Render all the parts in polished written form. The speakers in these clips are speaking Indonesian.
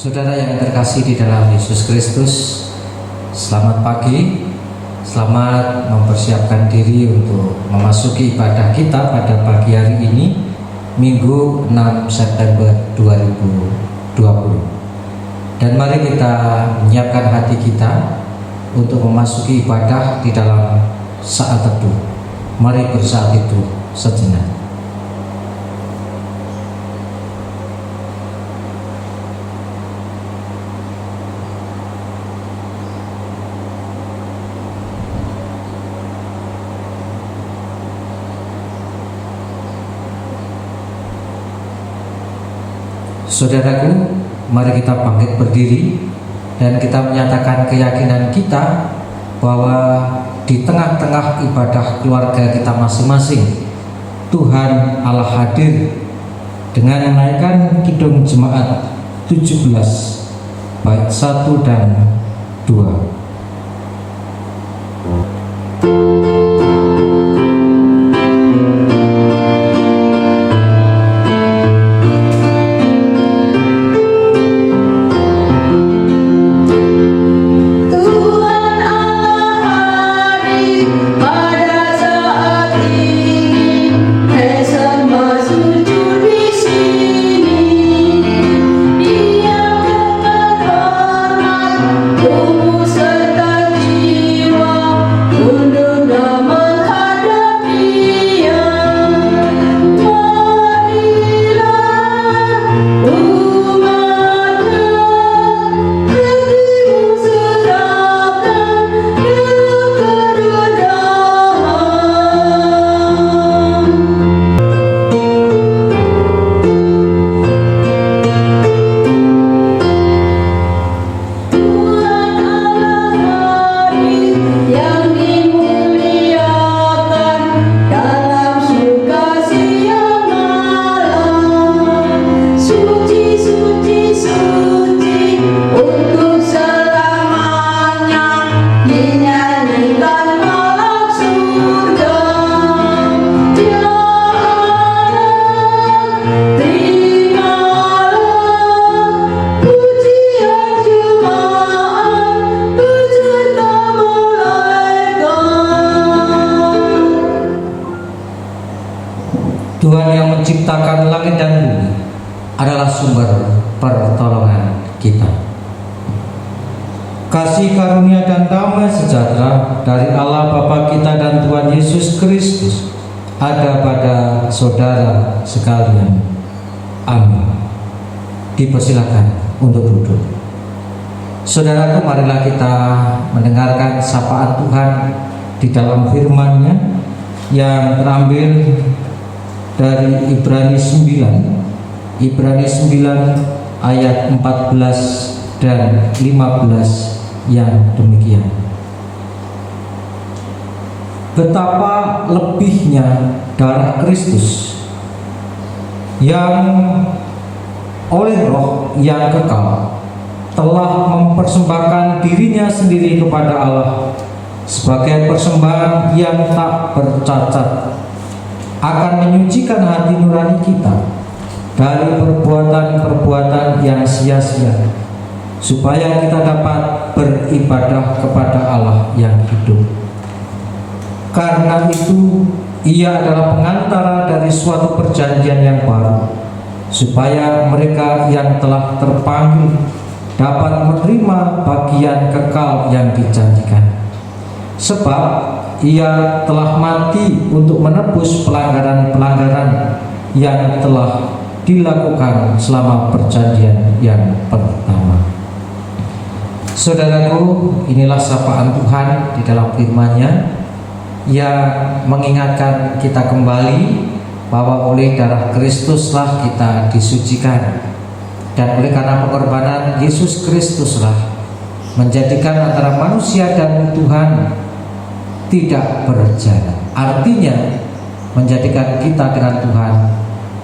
Saudara yang terkasih di dalam Yesus Kristus, selamat pagi. Selamat mempersiapkan diri untuk memasuki ibadah kita pada pagi hari ini, Minggu 6 September 2020. Dan mari kita menyiapkan hati kita untuk memasuki ibadah di dalam saat teduh. Mari bersaat itu sejenak. Saudaraku, mari kita bangkit berdiri dan kita menyatakan keyakinan kita bahwa di tengah-tengah ibadah keluarga kita masing-masing, Tuhan Allah hadir dengan menaikkan kidung jemaat 17 bait 1 dan 2. Tuhan yang menciptakan langit dan bumi adalah sumber pertolongan kita. Kasih karunia dan damai sejahtera dari Allah Bapa kita dan Tuhan Yesus Kristus ada pada saudara sekalian. Amin. Dipersilakan untuk duduk. Saudaraku, marilah kita mendengarkan sapaan Tuhan di dalam firman-Nya yang terambil dari Ibrani 9 ayat 14 dan 15 yang demikian. Betapa lebihnya darah Kristus yang oleh Roh yang kekal telah mempersembahkan dirinya sendiri kepada Allah sebagai persembahan yang tak bercacat, akan menyucikan hati nurani kita dari perbuatan-perbuatan yang sia-sia, supaya kita dapat beribadah kepada Allah yang hidup. Karena itu, Ia adalah pengantara dari suatu perjanjian yang baru, supaya mereka yang telah terpanggil dapat menerima bagian kekal yang dijanjikan. Sebab Ia telah mati untuk menebus pelanggaran-pelanggaran yang telah dilakukan selama perjanjian yang pertama. Saudaraku, inilah sapaan Tuhan di dalam firman-Nya yang mengingatkan kita kembali bahwa oleh darah Kristuslah kita disucikan, dan oleh karena pengorbanan Yesus Kristuslah menjadikan antara manusia dan Tuhan tidak berjalan. Artinya menjadikan kita dengan Tuhan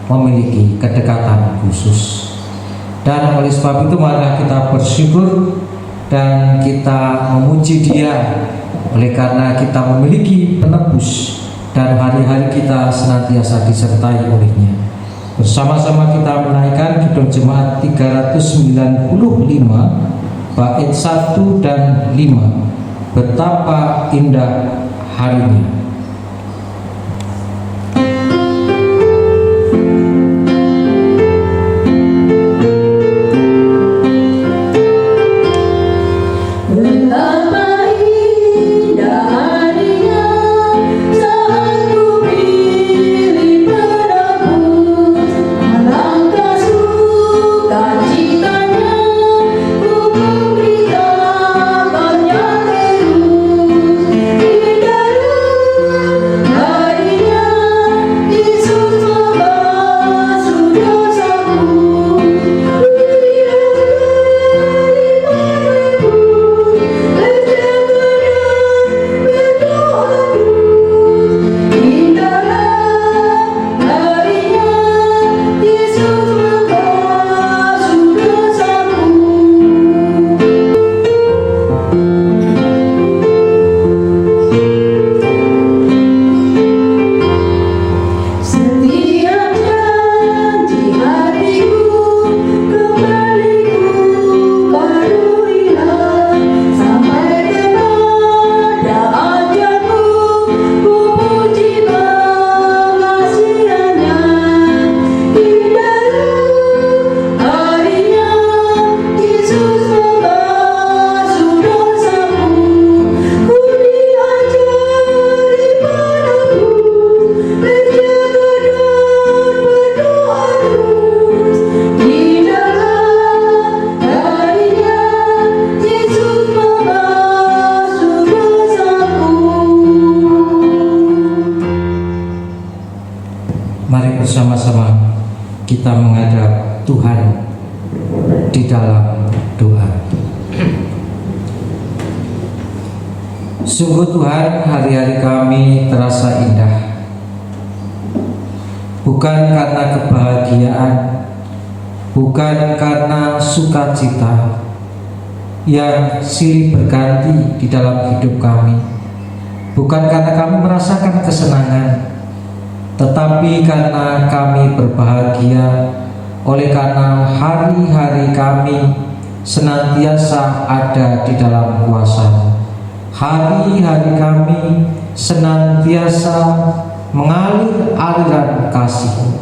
memiliki kedekatan khusus. Dan oleh sebab itu marilah kita bersyukur dan kita memuji Dia, oleh karena kita memiliki penebus dan hari-hari kita senantiasa disertai oleh-Nya. Bersama-sama kita menaikkan Kidung Jemaat 395 bait 1 dan 5. Betapa indah harinya. Mari bersama-sama kita menghadap Tuhan di dalam doa. Sungguh Tuhan, hari-hari kami terasa indah, bukan karena kebahagiaan, bukan karena sukacita yang silih berganti di dalam hidup kami, bukan karena kami merasakan kesenangan, tetapi karena kami berbahagia oleh karena hari-hari kami senantiasa ada di dalam kuasa. Hari-hari kami senantiasa mengalir aliran kasih.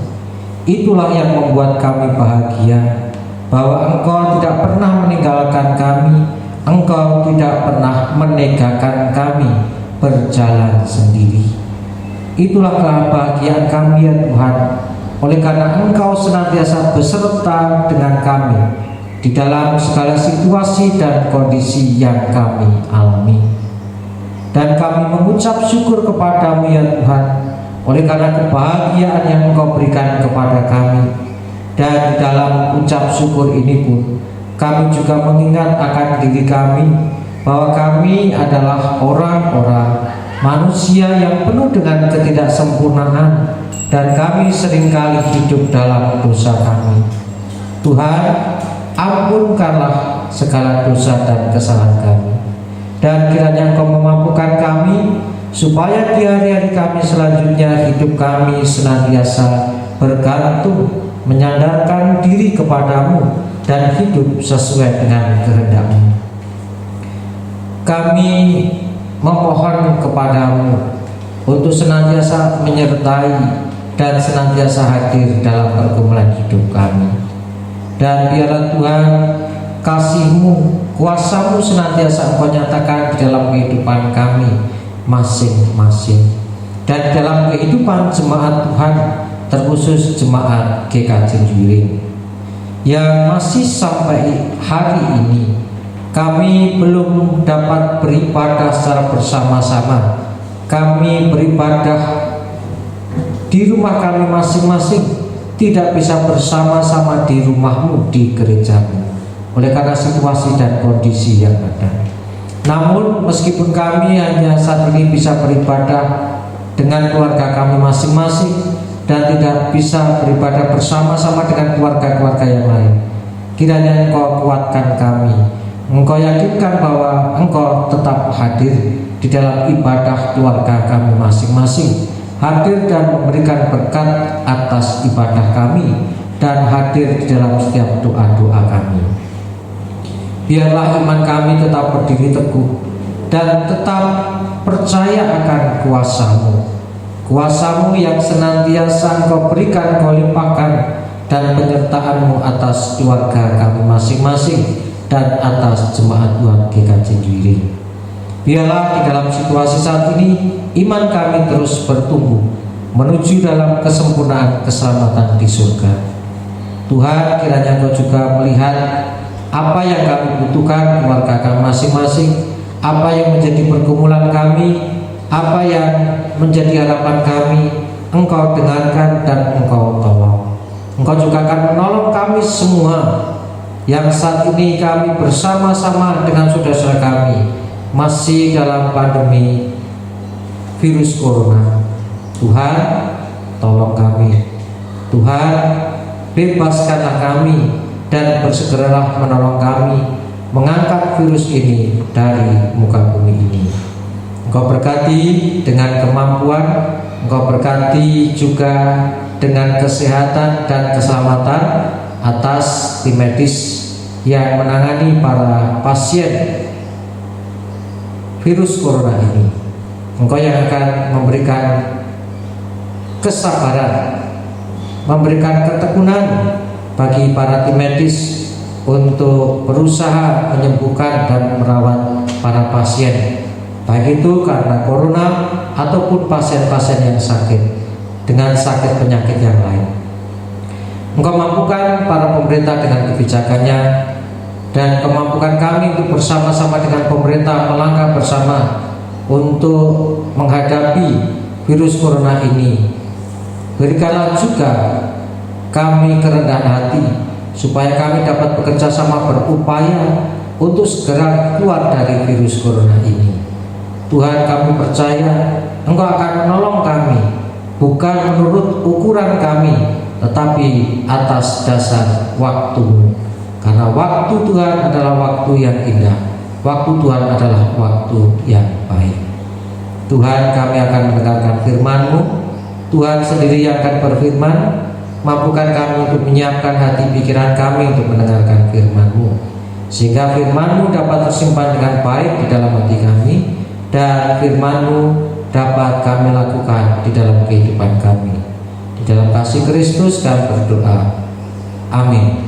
Itulah yang membuat kami bahagia, bahwa Engkau tidak pernah meninggalkan kami, Engkau tidak pernah meninggalkan kami berjalan sendiri. Itulah kebahagiaan kami ya Tuhan, oleh karena Engkau senantiasa beserta dengan kami di dalam segala situasi dan kondisi yang kami alami. Dan kami mengucap syukur kepadamu ya Tuhan, oleh karena kebahagiaan yang Engkau berikan kepada kami. Dan di dalam ucap syukur ini pun kami juga mengingat akan diri kami, bahwa kami adalah orang-orang manusia yang penuh dengan ketidaksempurnaan, dan kami seringkali hidup dalam dosa kami. Tuhan, ampunkanlah segala dosa dan kesalahan kami, dan kiranya Engkau memampukan kami supaya di hari-hari kami selanjutnya hidup kami senantiasa bergantung, menyandarkan diri kepadamu, dan hidup sesuai dengan kehendak-Mu. Kami memohon kepadamu untuk senantiasa menyertai dan senantiasa hadir dalam pergumulan hidup kami. Dan biarlah Tuhan, kasih-Mu, kuasa-Mu senantiasa Engkau nyatakan di dalam kehidupan kami masing-masing, dan dalam kehidupan jemaat Tuhan, terkhusus jemaat GKJ Juwiring yang masih sampai hari ini kami belum dapat beribadah secara bersama-sama. Kami beribadah di rumah kami masing-masing, tidak bisa bersama-sama di rumah-Mu, di gereja-Mu, oleh karena situasi dan kondisi yang ada. Namun meskipun kami hanya saat ini bisa beribadah dengan keluarga kami masing-masing dan tidak bisa beribadah bersama-sama dengan keluarga-keluarga yang lain, kiranya Engkau kuatkan kami, Engkau yakinkan bahwa Engkau tetap hadir di dalam ibadah keluarga kami masing-masing, hadir dan memberikan berkat atas ibadah kami dan hadir di dalam setiap doa-doa kami. Biarlah iman kami tetap berdiri teguh dan tetap percaya akan kuasa-Mu, kuasa-Mu yang senantiasa Engkau berikan, Engkau limpahkan, dan penyertaan-Mu atas keluarga kami masing-masing dan atas jemaat Tuhan GKJ Dwiring. Biarlah di dalam situasi saat ini iman kami terus bertumbuh menuju dalam kesempurnaan keselamatan di surga. Tuhan, kiranya Engkau juga melihat apa yang kami butuhkan, keluarga kami masing-masing, apa yang menjadi pergumulan kami, apa yang menjadi harapan kami. Engkau dengarkan dan Engkau tolong. Engkau juga akan menolong kami semua yang saat ini kami bersama-sama dengan saudara-saudara kami masih dalam pandemi virus corona. Tuhan, tolong kami. Tuhan, bebaskanlah kami dan bersegeralah menolong kami mengangkat virus ini dari muka bumi ini. Engkau berkati dengan kemampuan, Engkau berkati juga dengan kesehatan dan keselamatan atas tim medis yang menangani para pasien virus corona ini. Engkau yang akan memberikan kesabaran, memberikan ketekunan bagi para tim medis untuk berusaha menyembuhkan dan merawat para pasien, baik itu karena corona ataupun pasien-pasien yang sakit dengan sakit penyakit yang lain. Engkau mampukan para pemerintah dengan kebijakannya, dan kemampukan kami untuk bersama-sama dengan pemerintah melangkah bersama untuk menghadapi virus corona ini. Berikanlah juga kami kerendahan hati supaya kami dapat bekerja sama berupaya untuk segera keluar dari virus corona ini. Tuhan, kami percaya Engkau akan menolong kami, bukan menurut ukuran kami, tetapi atas dasar waktu. Karena waktu Tuhan adalah waktu yang indah, waktu Tuhan adalah waktu yang baik. Tuhan, kami akan mendengarkan firman-Mu. Tuhan sendiri yang akan berfirman. Mampukan kami untuk menyiapkan hati pikiran kami untuk mendengarkan firman-Mu, sehingga firman-Mu dapat tersimpan dengan baik di dalam hati kami, dan firman-Mu dapat kami lakukan di dalam kehidupan kami. Di dalam kasih Kristus kami berdoa. Amin.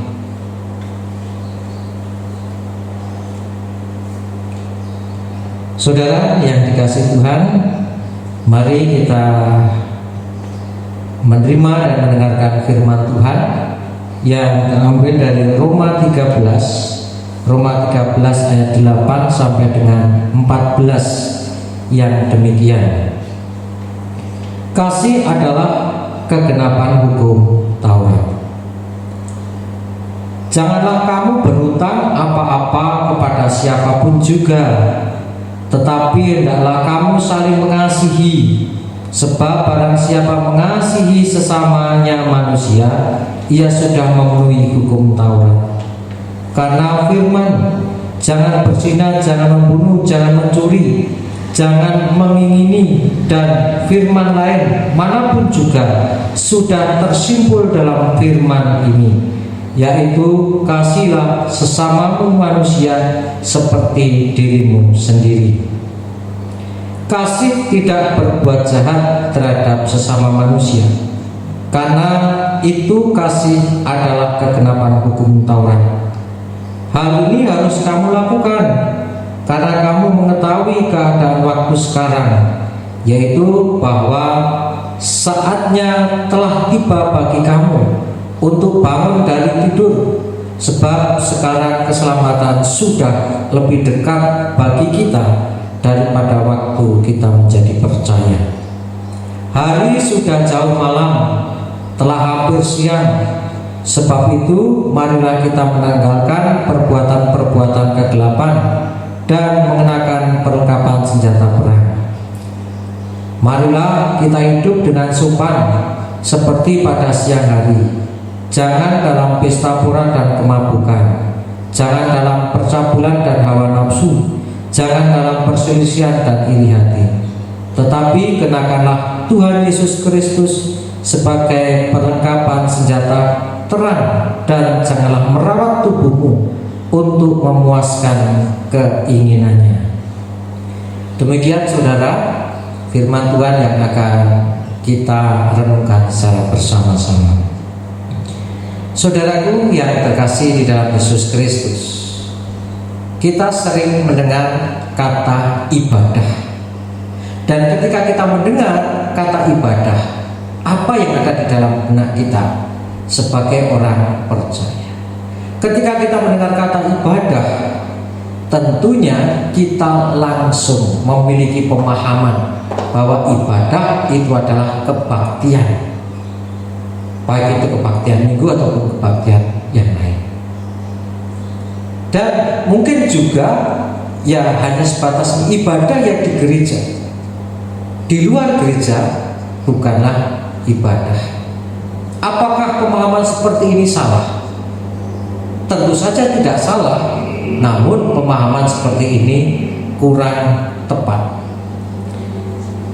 Saudara yang dikasihi Tuhan, mari kita menerima dan mendengarkan firman Tuhan yang terambil dari Roma 13 ayat 8 sampai dengan 14 yang demikian. Kasih adalah kegenapan hukum Taurat. Janganlah kamu berhutang apa-apa kepada siapapun juga, tetapi hendaklah kamu saling mengasihi. Sebab barang siapa mengasihi sesamanya manusia, ia sudah memenuhi hukum Taurat. Karena firman, jangan berzina, jangan membunuh, jangan mencuri, jangan mengingini, dan firman lain manapun juga sudah tersimpul dalam firman ini, yaitu kasihlah sesamamu manusia seperti dirimu sendiri. Kasih tidak berbuat jahat terhadap sesama manusia, karena itu kasih adalah kegenapan hukum Taurat. Hal ini harus kamu lakukan karena kamu mengetahui keadaan waktu sekarang, yaitu bahwa saatnya telah tiba bagi kamu untuk bangun dari tidur, sebab sekarang keselamatan sudah lebih dekat bagi kita daripada waktu kita menjadi percaya. Hari sudah jauh malam, telah hampir siang. Sebab itu marilah kita menanggalkan perbuatan-perbuatan kegelapan dan mengenakan perlengkapan senjata perang. Marilah kita hidup dengan sopan seperti pada siang hari. Jangan dalam pesta pora dan kemabukan, jangan dalam percabulan dan hawa nafsu, jangan dalam perselisihan dan iri hati, tetapi kenakanlah Tuhan Yesus Kristus sebagai perlengkapan senjata terang, dan janganlah merawat tubuhmu untuk memuaskan keinginannya. Demikian saudara, firman Tuhan yang akan kita renungkan secara bersama-sama. Saudaraku yang terkasih di dalam Yesus Kristus, kita sering mendengar kata ibadah. Dan ketika kita mendengar kata ibadah, apa yang ada di dalam benak kita sebagai orang percaya? Ketika kita mendengar kata ibadah, tentunya kita langsung memiliki pemahaman bahwa ibadah itu adalah kebaktian, baik itu kebaktian minggu ataupun kebaktian yang lain. Dan mungkin juga ya hanya sebatas ibadah yang di gereja. Di luar gereja bukanlah ibadah. Apakah pemahaman seperti ini salah? Tentu saja tidak salah, namun pemahaman seperti ini kurang tepat.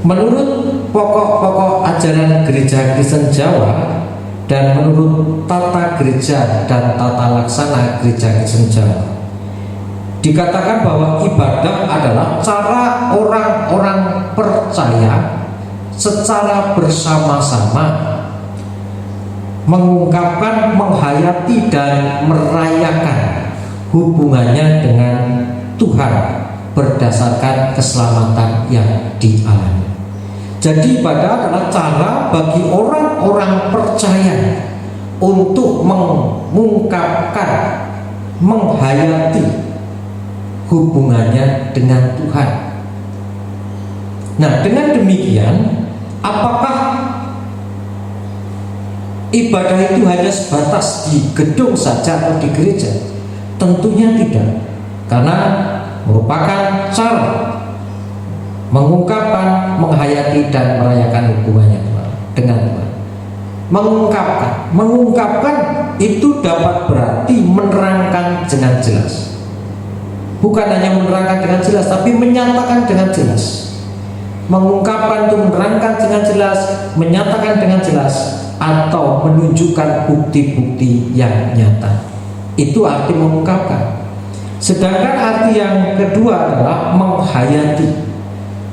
Menurut pokok-pokok ajaran gereja Kristen Jawa dan menurut tata gereja dan tata laksana gereja Kristen Jawa, dikatakan bahwa ibadah adalah cara orang-orang percaya secara bersama-sama mengungkapkan, menghayati, dan merayakan hubungannya dengan Tuhan berdasarkan keselamatan yang dialami. Jadi ibadah adalah cara bagi orang-orang percaya untuk mengungkapkan, menghayati hubungannya dengan Tuhan. Nah, dengan demikian, apakah ibadah itu hanya sebatas di gedung saja atau di gereja? Tentunya tidak, karena merupakan cara mengungkapkan, menghayati, dan merayakan hubungannya dengan Tuhan. Mengungkapkan itu dapat berarti menerangkan dengan jelas. Bukan hanya menerangkan dengan jelas, tapi menyatakan dengan jelas. Mengungkapkan itu menerangkan dengan jelas, menyatakan dengan jelas, atau menunjukkan bukti-bukti yang nyata. Itu arti mengungkapkan. Sedangkan arti yang kedua adalah menghayati.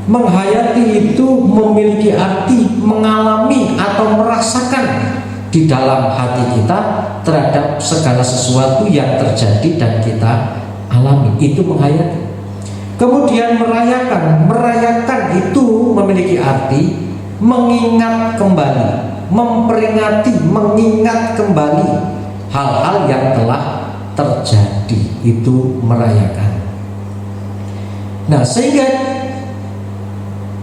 Menghayati itu memiliki arti mengalami atau merasakan di dalam hati kita terhadap segala sesuatu yang terjadi dan kita alami. Itu menghayati. Kemudian merayakan itu memiliki arti mengingat kembali, memperingati, mengingat kembali hal-hal yang telah terjadi. Itu merayakan. Nah, sehingga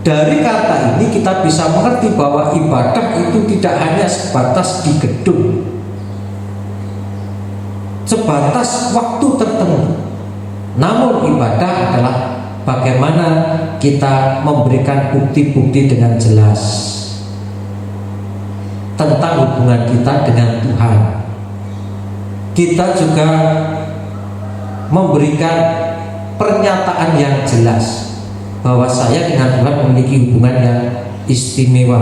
dari kata ini kita bisa mengerti bahwa ibadah itu tidak hanya sebatas di gedung, sebatas waktu tertentu. Namun ibadah adalah bagaimana kita memberikan bukti-bukti dengan jelas tentang hubungan kita dengan Tuhan. Kita juga memberikan pernyataan yang jelas bahwa saya dengan Tuhan memiliki hubungan yang istimewa.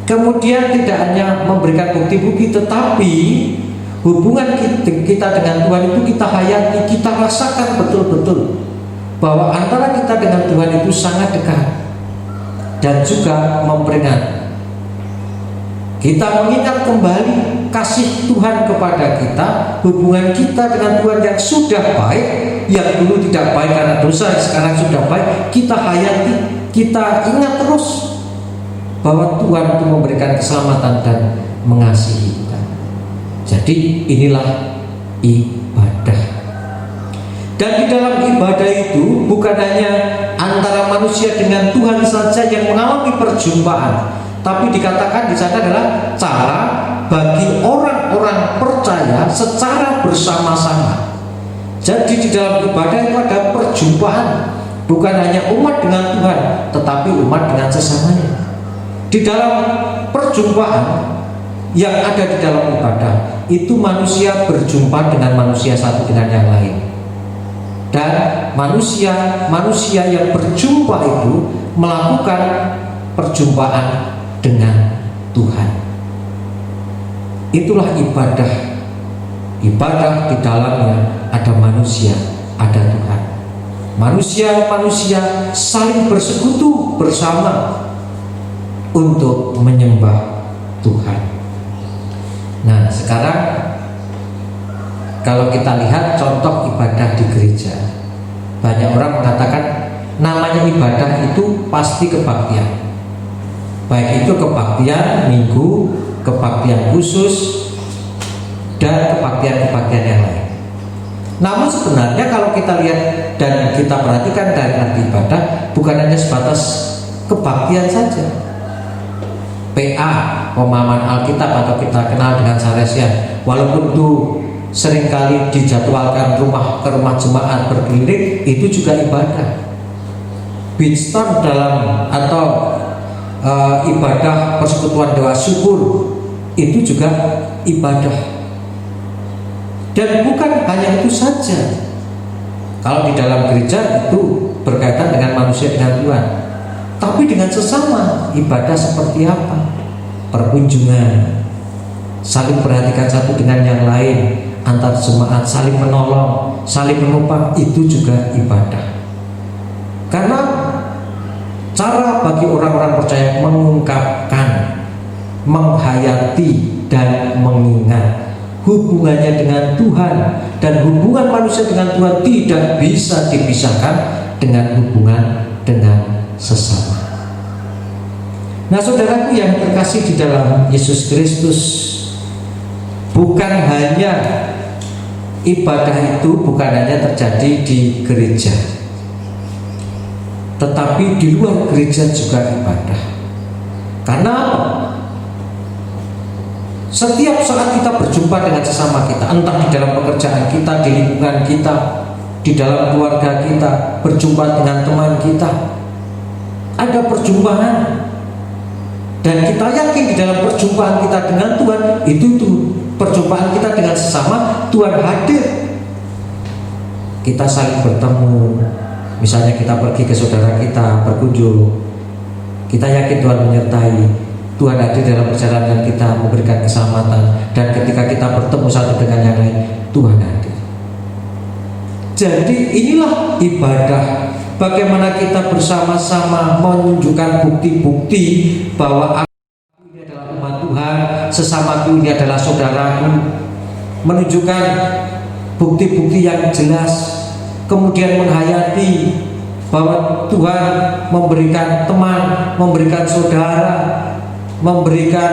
Kemudian tidak hanya memberikan bukti-bukti, tetapi hubungan kita dengan Tuhan itu kita hayati, kita rasakan betul-betul bahwa antara kita dengan Tuhan itu sangat dekat. Dan juga memperingat, kita mengingat kembali kasih Tuhan kepada kita, hubungan kita dengan Tuhan yang sudah baik, yang dulu tidak baik karena dosa, sekarang sudah baik. Kita hayati, kita ingat terus bahwa Tuhan itu memberikan keselamatan dan mengasihi kita. Jadi inilah ibadah. Dan di dalam ibadah itu bukan hanya antara manusia dengan Tuhan saja yang mengalami perjumpaan, tapi dikatakan di sana adalah cara bagi orang-orang percaya secara bersama-sama. Jadi di dalam ibadah itu ada perjumpaan, bukan hanya umat dengan Tuhan, tetapi umat dengan sesamanya. Di dalam perjumpaan yang ada di dalam ibadah itu manusia berjumpa dengan manusia satu dengan yang lain. Dan manusia yang berjumpa itu melakukan perjumpaan dengan Tuhan. Itulah ibadah. Ibadah di dalamnya ada manusia, ada Tuhan. Manusia-manusia saling bersekutu bersama untuk menyembah Tuhan. Nah, sekarang kalau kita lihat contoh ibadah di gereja, banyak orang mengatakan namanya ibadah itu pasti kebaktian. Baik itu kebaktian minggu, kebaktian khusus, dan kebaktian-kebaktian yang lain. Namun sebenarnya kalau kita lihat dan kita perhatikan dari arti ibadah, bukan hanya sebatas kebaktian saja. PA, pemahaman Alkitab atau kita kenal dengan Salesian, walaupun itu seringkali dijadwalkan ke rumah jemaat berkeliling, itu juga ibadah. Bitston dalam atau ibadah persekutuan doa syukur itu juga ibadah. Dan bukan hanya itu saja. Kalau di dalam gereja itu berkaitan dengan manusia dengan Tuhan, tapi dengan sesama ibadah seperti apa? Perkunjungan, saling perhatikan satu dengan yang lain, antar jemaat saling menolong, saling menopang, itu juga ibadah. Karena cara bagi orang-orang percaya mengungkapkan, menghayati dan mengingat hubungannya dengan Tuhan, dan hubungan manusia dengan Tuhan tidak bisa dipisahkan dengan hubungan dengan sesama. Nah, saudaraku yang terkasih di dalam Yesus Kristus, bukan hanya ibadah itu bukan hanya terjadi di gereja, tetapi di luar gereja juga ibadah. Karena apa? Setiap saat kita berjumpa dengan sesama kita, entah di dalam pekerjaan kita, di lingkungan kita, di dalam keluarga kita, berjumpa dengan teman kita, ada perjumpaan. Dan kita yakin di dalam perjumpaan kita dengan Tuhan, itu tuh perjumpaan kita dengan sesama, Tuhan hadir. Kita saling bertemu. Misalnya kita pergi ke saudara kita berkunjung, kita yakin Tuhan menyertai, Tuhan hadir dalam perjalanan kita, memberikan keselamatan. Dan ketika kita bertemu satu dengan yang lain, Tuhan hadir. Jadi inilah ibadah. Bagaimana kita bersama-sama menunjukkan bukti-bukti bahwa aku ini adalah umat Tuhan, sesamaku ini adalah saudaraku. Menunjukkan bukti-bukti yang jelas, kemudian menghayati bahwa Tuhan memberikan teman, memberikan saudara, memberikan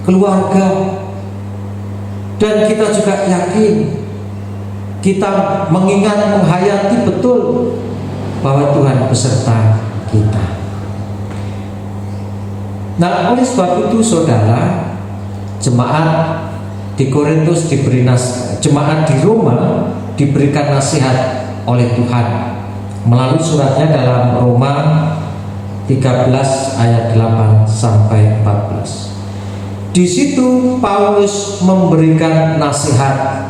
keluarga. Dan kita juga yakin, kita mengingat, menghayati betul bahwa Tuhan beserta kita. Nah, oleh sebab itu saudara, jemaat di Korintus diberi jemaat di Roma diberikan nasihat oleh Tuhan melalui suratnya dalam Roma 13 ayat 8 sampai 14. Di situ Paulus memberikan nasihat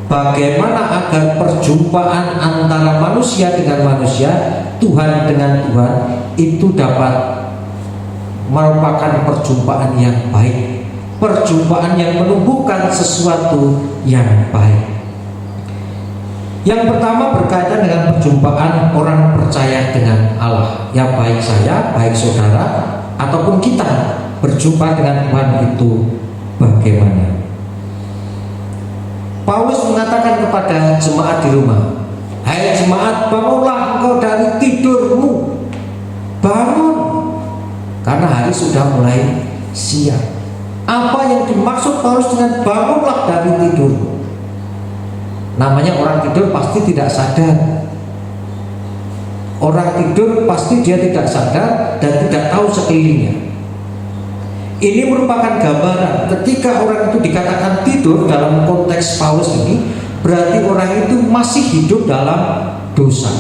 bagaimana agar perjumpaan antara manusia dengan manusia, Tuhan dengan Tuhan, itu dapat merupakan perjumpaan yang baik, perjumpaan yang menumbuhkan sesuatu yang baik. Yang pertama berkaitan dengan perjumpaan orang percaya dengan Allah. Ya, baik saya, baik saudara, ataupun kita berjumpa dengan Tuhan itu bagaimana? Paulus mengatakan kepada jemaat di rumah, "Hai jemaat, bangunlah engkau dari tidurmu. Bangun, karena hari sudah mulai siang." Apa yang dimaksud Paulus dengan bangunlah dari tidurmu? Namanya orang tidur pasti tidak sadar. Orang tidur pasti dia tidak sadar dan tidak tahu sekelilingnya. Ini merupakan gambaran ketika orang itu dikatakan tidur dalam konteks Paulus ini, berarti orang itu masih hidup dalam dosa.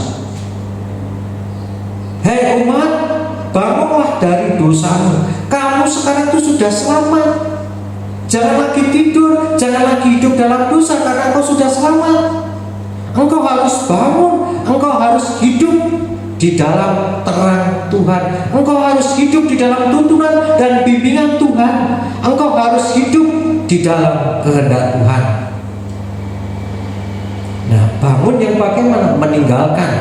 Hei umat, bangunlah dari dosamu. Kamu sekarang itu sudah selamat. Jangan lagi tidur, jangan lagi hidup dalam dosa karena engkau sudah selamat. Engkau harus bangun, engkau harus hidup di dalam terang Tuhan. Engkau harus hidup di dalam tuntunan dan bimbingan Tuhan. Engkau harus hidup di dalam kehendak Tuhan. Nah, bangun yang bagaimana? Meninggalkan.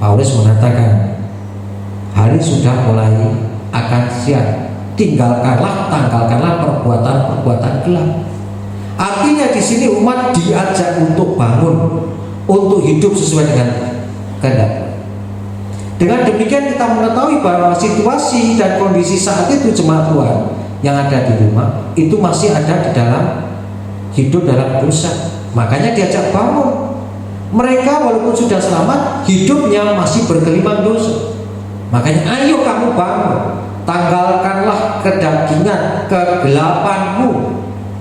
Paulus mengatakan, hari sudah mulai akan siang. Tanggalkanlah perbuatan-perbuatan gelap. Artinya di sini umat diajak untuk bangun, untuk hidup sesuai dengan kehendak. Dengan demikian kita mengetahui bahwa situasi dan kondisi saat itu jemaat Tuhan yang ada di rumah itu masih ada di dalam hidup dalam dosa. Makanya diajak bangun. Mereka walaupun sudah selamat, hidupnya masih bergelimang dosa. Makanya ayo kamu bangun. Tanggalkanlah kedagingan, kegelapanmu,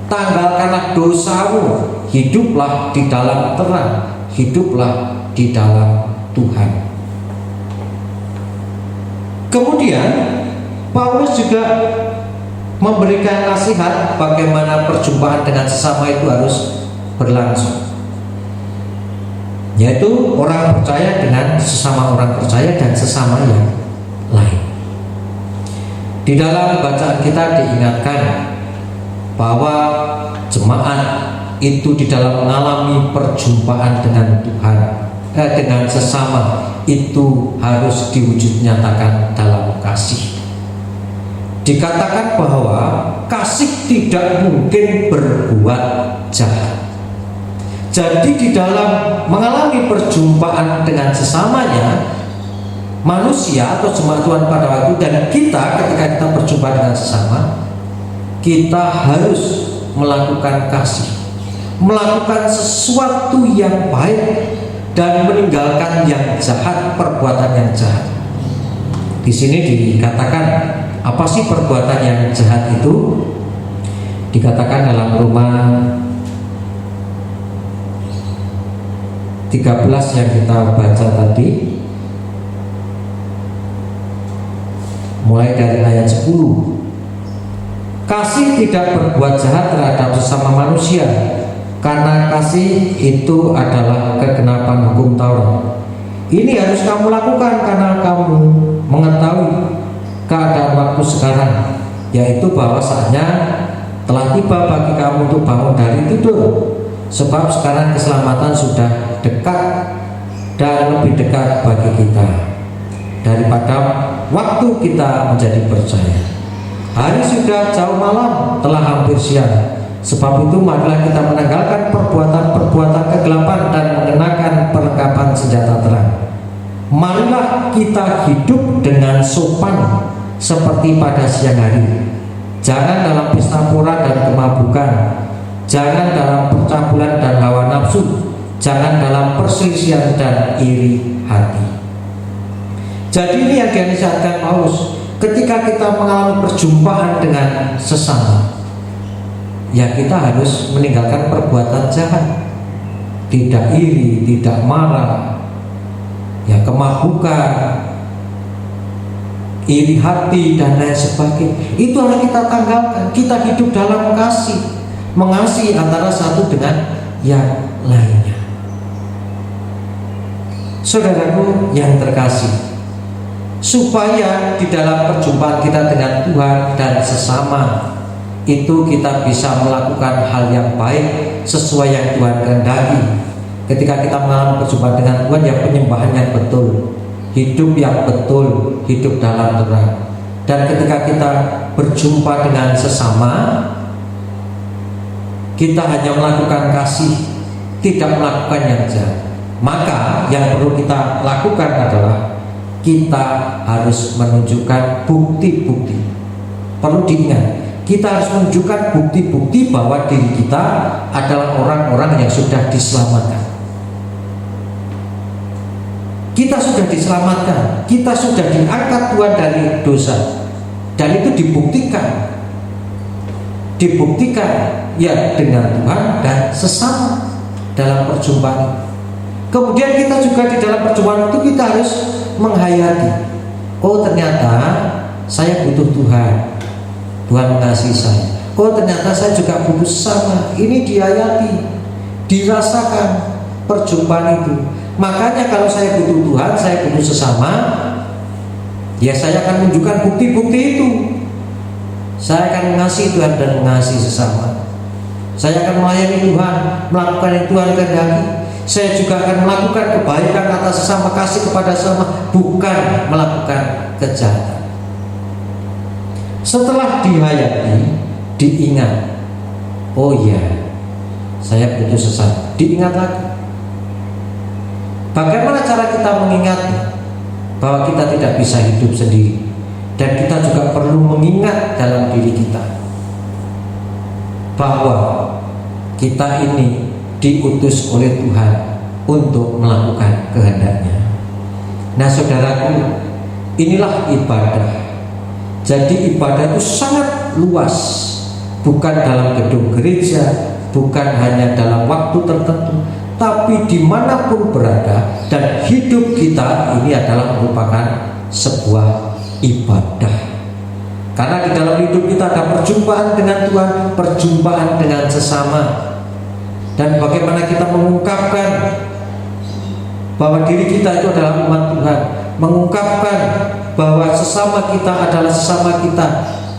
tanggalkanlah dosamu, hiduplah di dalam terang, hiduplah di dalam Tuhan. Kemudian Paulus juga memberikan nasihat bagaimana perjumpaan dengan sesama itu harus berlangsung, yaitu orang percaya dengan sesama orang percaya dan sesama yang lain. Di dalam bacaan kita diingatkan bahwa jemaat itu di dalam mengalami perjumpaan dengan Tuhan, dengan sesama itu harus diwujud nyatakan dalam kasih. Dikatakan bahwa kasih tidak mungkin berbuat jahat. Jadi di dalam mengalami perjumpaan dengan sesamanya, manusia atau jemaat Tuhan pada waktu dan kita ketika kita berjumpa dengan sesama, kita harus melakukan kasih, melakukan sesuatu yang baik dan meninggalkan yang jahat, perbuatan yang jahat. Di sini dikatakan apa sih perbuatan yang jahat itu? Dikatakan dalam Roma 13 yang kita baca tadi, mulai dari ayat 10. Kasih tidak berbuat jahat terhadap sesama manusia, karena kasih itu adalah kegenapan hukum Taurat. Ini harus kamu lakukan karena kamu mengetahui keadaan waktu sekarang, yaitu bahwa saatnya telah tiba bagi kamu untuk bangun dari tidur. Sebab sekarang keselamatan sudah dekat dan lebih dekat bagi kita daripada waktu kita menjadi percaya. Hari sudah jauh malam, telah hampir siang. Sebab itu marilah kita menanggalkan perbuatan-perbuatan kegelapan dan mengenakan perlengkapan senjata terang. Marilah kita hidup dengan sopan seperti pada siang hari. Jangan dalam pesta pora dan kemabukan, jangan dalam percabulan dan hawa nafsu, jangan dalam perselisihan dan iri hati. Jadi ini yang dinasihatkan Paulus ketika kita mengalami perjumpaan dengan sesama, ya kita harus meninggalkan perbuatan jahat, tidak iri, tidak marah, ya kemabukan, iri hati dan lain sebagainya. Itu harus kita tanggalkan. Kita hidup dalam kasih, mengasihi antara satu dengan yang lainnya. Saudaraku yang terkasih, supaya di dalam perjumpaan kita dengan Tuhan dan sesama itu kita bisa melakukan hal yang baik sesuai yang Tuhan kehendaki. Ketika kita mengalami perjumpaan dengan Tuhan, yang penyembahan yang betul, hidup yang betul, hidup dalam terang. Dan ketika kita berjumpa dengan sesama, kita hanya melakukan kasih, tidak melakukan yang jahat. Maka yang perlu kita lakukan adalah kita harus menunjukkan bukti-bukti. Perlu diingat, kita harus menunjukkan bukti-bukti bahwa diri kita adalah orang-orang yang sudah diselamatkan. Kita sudah diselamatkan, kita sudah diangkat Tuhan dari dosa, dan itu dibuktikan ya dengan Tuhan dan sesama dalam perjumpaan. Kemudian kita juga di dalam perjumpaan itu kita harus menghayati, oh ternyata saya butuh Tuhan, Tuhan mengasihi saya. Oh ternyata saya juga butuh sesama. Ini dihayati, dirasakan perjumpaan itu. Makanya kalau saya butuh Tuhan, saya butuh sesama, ya saya akan menunjukkan bukti-bukti itu. Saya akan mengasihi Tuhan dan mengasihi sesama. Saya akan melayani Tuhan, melakukan yang Tuhan kehendaki. Saya juga akan melakukan kebaikan atas sesama, kasih kepada sesama, bukan melakukan kejahatan. Setelah dihayati, diingat, oh iya, saya butuh sesama. Diingat lagi. Bagaimana cara kita mengingatnya? Bahwa kita tidak bisa hidup sendiri, dan kita juga perlu mengingat dalam diri kita bahwa kita ini diutus oleh Tuhan untuk melakukan kehendaknya. Nah saudaraku, inilah ibadah. Jadi ibadah itu sangat luas, bukan dalam gedung gereja, bukan hanya dalam waktu tertentu, tapi dimanapun berada, dan hidup kita ini adalah merupakan sebuah ibadah. Karena di dalam hidup kita ada perjumpaan dengan Tuhan, perjumpaan dengan sesama. Dan bagaimana kita mengungkapkan bahwa diri kita itu adalah umat Tuhan, mengungkapkan bahwa sesama kita adalah sesama kita.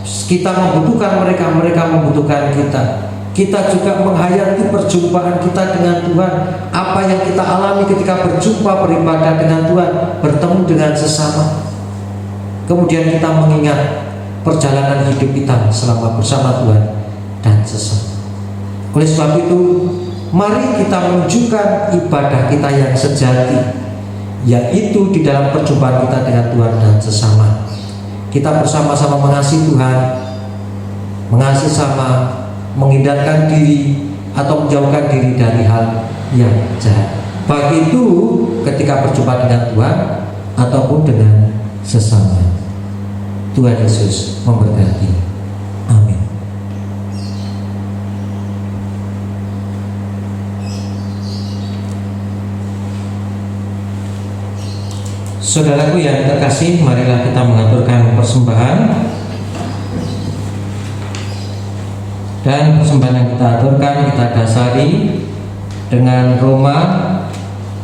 Kita membutuhkan mereka, mereka membutuhkan kita. Kita juga menghayati perjumpaan kita dengan Tuhan. Apa yang kita alami ketika berjumpa, beribadah dengan Tuhan, bertemu dengan sesama. Kemudian kita mengingat perjalanan hidup kita selama bersama Tuhan dan sesama. Oleh sebab itu, mari kita menunjukkan ibadah kita yang sejati, yaitu di dalam perjumpaan kita dengan Tuhan dan sesama. Kita bersama-sama mengasihi Tuhan, mengasihi sama, menghindarkan diri atau menjauhkan diri dari hal yang jahat. Baik itu ketika berjumpa dengan Tuhan ataupun dengan sesama. Tuhan Yesus memberkati. Amin. Saudaraku yang terkasih, marilah kita mengaturkan persembahan. Dan persembahan yang kita aturkan, kita dasari dengan Roma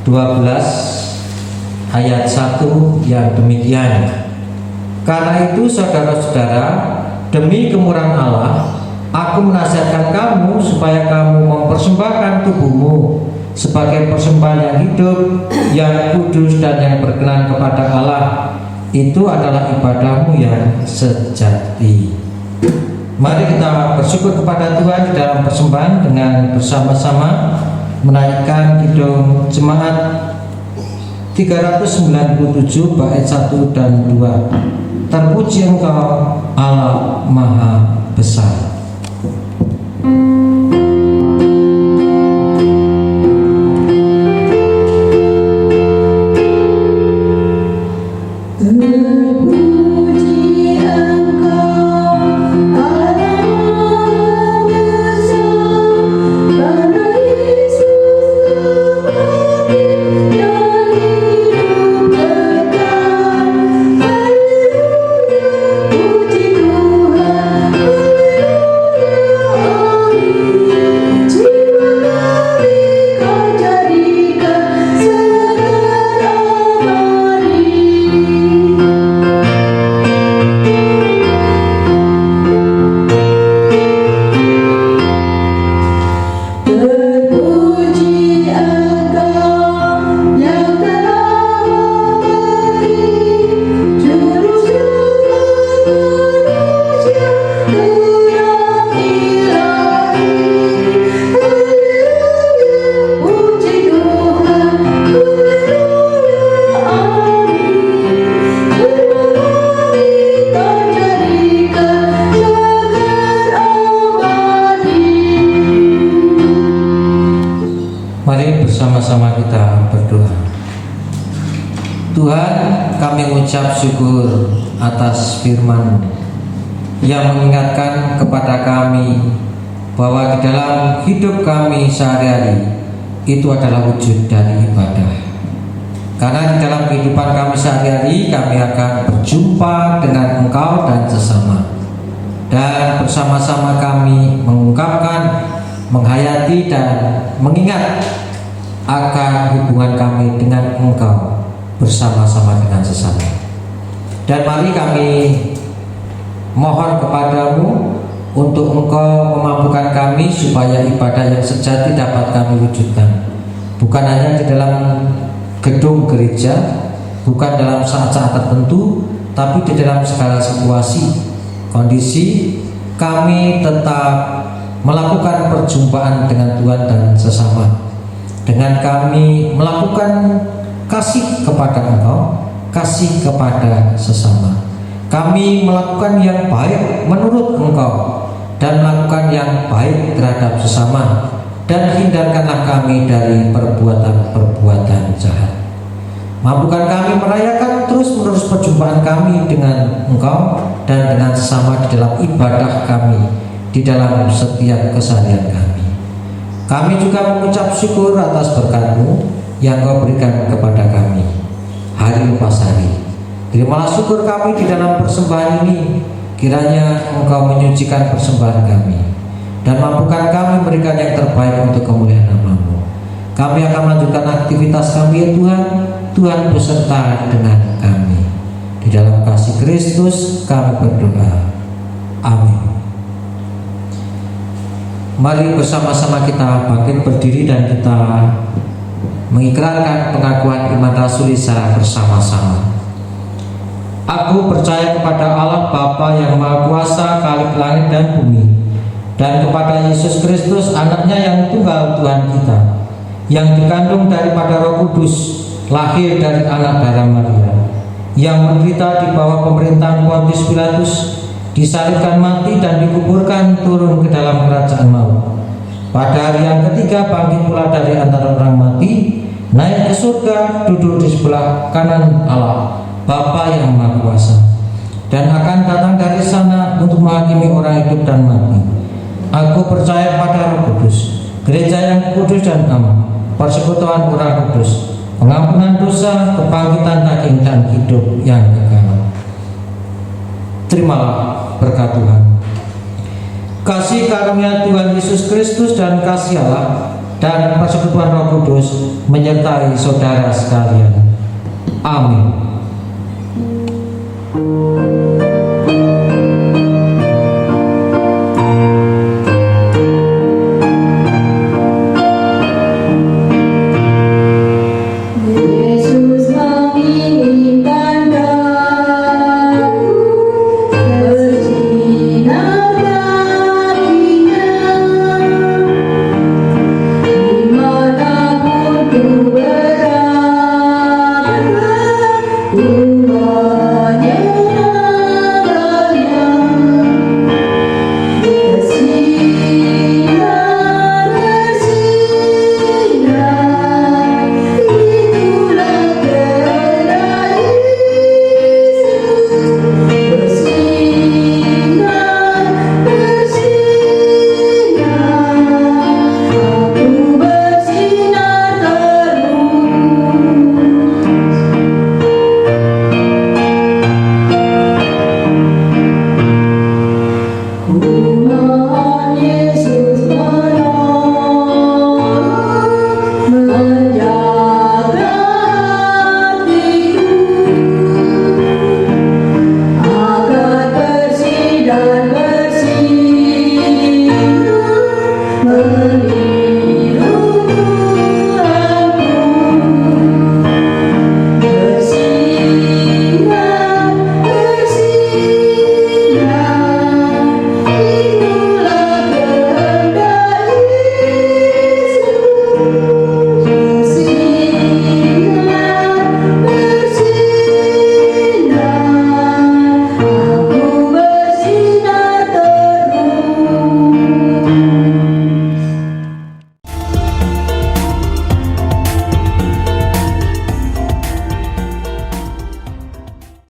12 ayat 1 yang demikian. Karena itu saudara-saudara, demi kemurahan Allah, aku menasihatkan kamu supaya kamu mempersembahkan tubuhmu sebagai persembahan yang hidup, yang kudus dan yang berkenan kepada Allah. Itu adalah ibadahmu yang sejati. Mari kita bersyukur kepada Tuhan di dalam persembahan dengan bersama-sama menaikkan kidung jemaat 397 bait 1 dan 2. Terpuji Engkau Allah Maha Besar. Bersama-sama kita berdoa. Tuhan, kami mengucap syukur atas firman yang mengingatkan kepada kami bahwa di dalam hidup kami sehari-hari itu adalah wujud dari ibadah. Karena di dalam kehidupan kami sehari-hari kami akan berjumpa dengan Engkau dan sesama, dan bersama-sama kami mengungkapkan, menghayati dan mengingat akan hubungan kami dengan Engkau bersama-sama dengan sesama. Dan mari kami mohon kepadamu untuk Engkau memampukan kami supaya ibadah yang sejati dapat kami wujudkan, bukan hanya di dalam gedung gereja, bukan dalam saat-saat tertentu, tapi di dalam segala situasi, kondisi. Kami tetap melakukan perjumpaan dengan Tuhan dan sesama, dengan kami melakukan kasih kepada Engkau, kasih kepada sesama. Kami melakukan yang baik menurut Engkau dan melakukan yang baik terhadap sesama, dan hindarkanlah kami dari perbuatan-perbuatan jahat. Mampukan kami merayakan terus-menerus perjumpaan kami dengan Engkau dan dengan sesama di dalam ibadah kami, di dalam setiap keseharian kami. Kami juga mengucap syukur atas berkat-Mu yang Kau berikan kepada kami hari lepas hari. Terimalah syukur kami di dalam persembahan ini. Kiranya Engkau menyucikan persembahan kami dan mampukan kami memberikan yang terbaik untuk kemuliaan nama-Mu. Kami akan melanjutkan aktivitas kami, ya Tuhan. Tuhan beserta dengan kami. Di dalam kasih Kristus kami berdoa. Amin. Mari bersama-sama kita bangkit berdiri dan kita mengikrarkan pengakuan iman rasuli secara bersama-sama. Aku percaya kepada Allah Bapa yang Maha Kuasa, Khalik langit dan bumi, dan kepada Yesus Kristus, anaknya yang tunggal Tuhan kita, yang dikandung daripada Roh Kudus, lahir dari anak darah Maria, yang menderita di bawah pemerintahan Pontius Pilatus, disalibkan, mati dan dikuburkan, turun ke dalam kerajaan maut. Pada hari yang ketiga bangkit pula dari antara orang mati, naik ke surga, duduk di sebelah kanan Allah Bapa yang Maha Kuasa, dan akan datang dari sana untuk menghakimi orang hidup dan mati. Aku percaya pada Roh Kudus, gereja yang kudus dan aman, persekutuan orang kudus, pengampunan dosa, kebangkitan daging dan hidup yang kekal. Terimalah berkat Tuhan. Kasih karunia Tuhan Yesus Kristus dan kasih Allah dan persekutuan Roh Kudus menyertai saudara sekalian. Amin. Tuhan